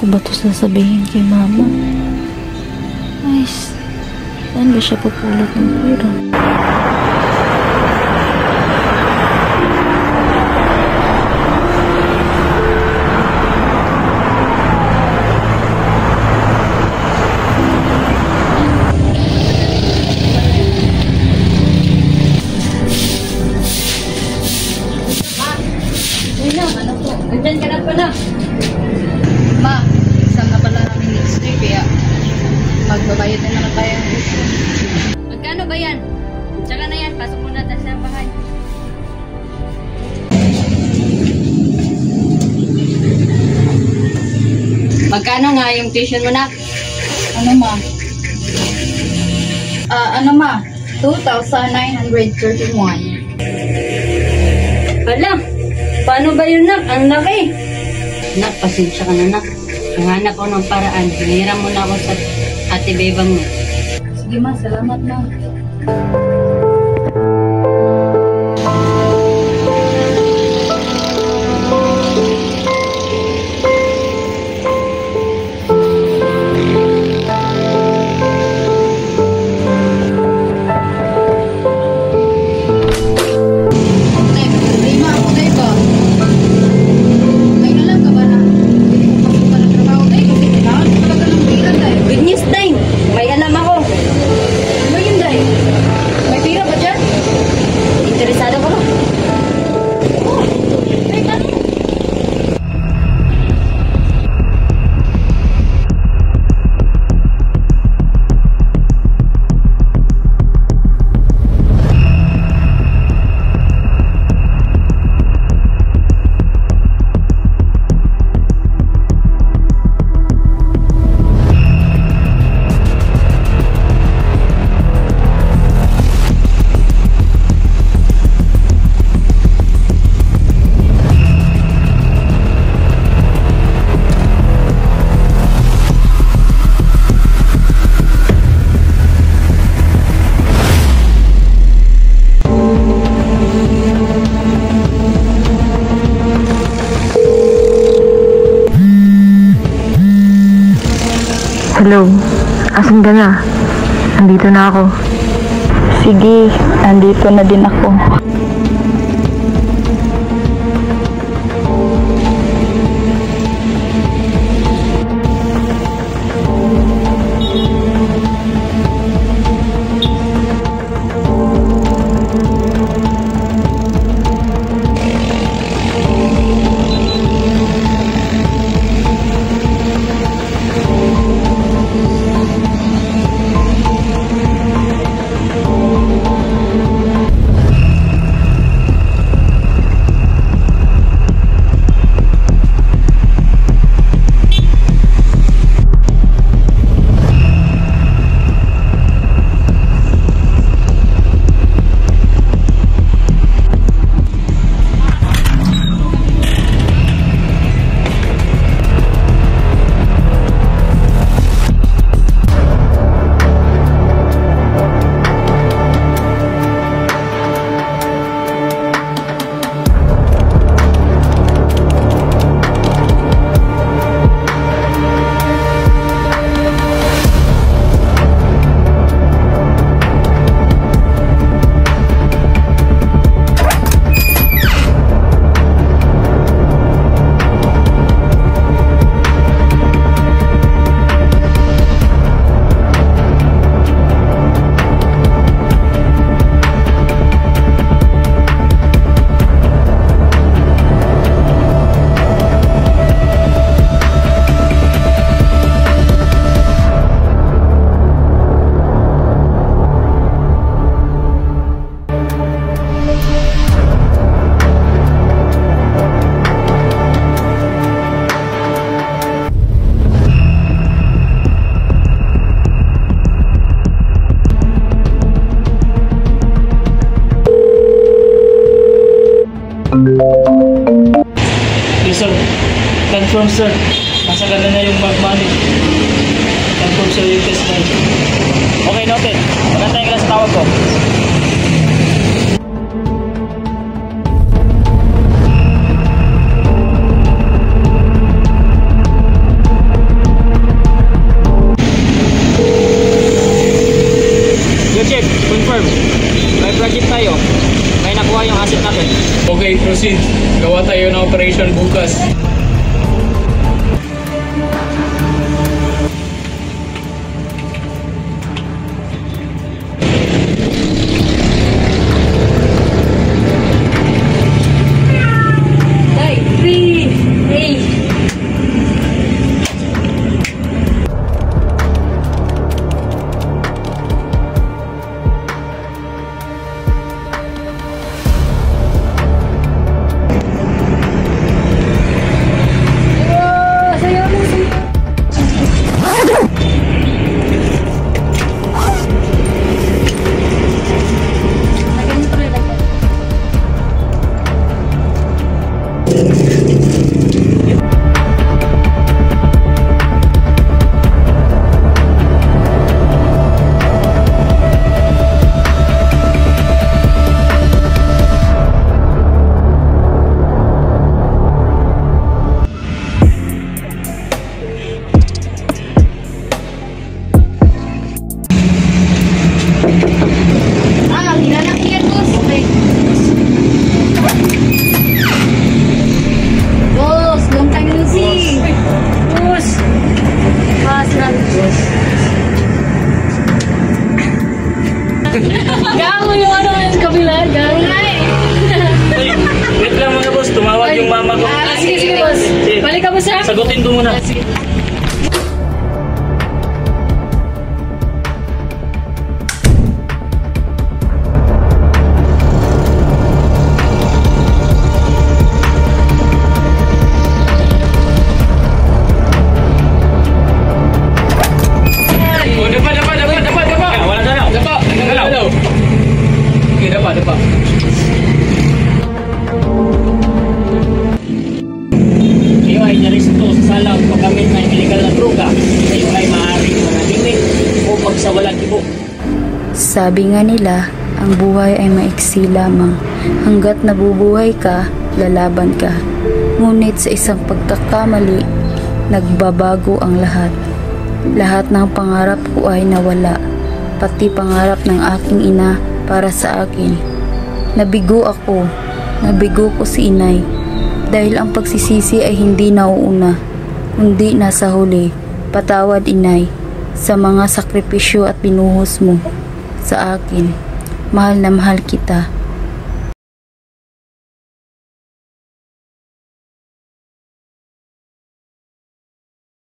ba ito sasabihin kay mama? Ay, saan ba siya pupulot ng pera? Nandyan ka na pala. Ma, isang na pala namin next week kaya magbabayad na naman tayo ng gusto. Magkano ba yan? Tsaka na yan, pasok muna tayo sa bahay. Magkano nga yung tuition mo na? Ano ma? Ano ma? 2,931. Hala, paano ba yun, nak? Ang laki. Nak, pasensya ka na, nak. Nanghanap ko ng paraan. Hiniram mo na ako sa ate bebang mo. Sige ma, salamat ma. Hello, asan ka na? Nandito na ako. Sige, nandito na din ako. Yes sir, confirm sir. Nasa ganda na yung bag money. Confirm sir yung test drive. Okay, noted. Magantay ka lang sa tawag ko. confirm. May project tayo. May nakuha yung asset natin. Okay, proceed. Gawa tayo ng operation bukas. Day, 3, 8. Gago yung ano sa kabila. Gago nga eh. Wait lang mga boss, tumawag yung mama ko. Sige, boss. Balik ka, boss, ha? Sagutin ko muna. Dapa. Kayo ay narisito sa salang paggamit ng illegal na droga. Kayo ay maaaring manahimik o pagsawalang ibo. Sabi nga nila, ang buhay ay maiksi lamang. Hanggat nabubuhay ka, lalaban ka. Ngunit sa isang pagkakamali, nagbabago ang lahat. Lahat ng pangarap ko ay nawala. Pati pangarap ng aking ina para sa akin. Nabigo ako. Nabigo ko si inay. Dahil ang pagsisisi ay hindi nauuna, kundi nasa huli. Patawad, inay, sa mga sakripisyo at binuhos mo sa akin. Mahal na mahal kita.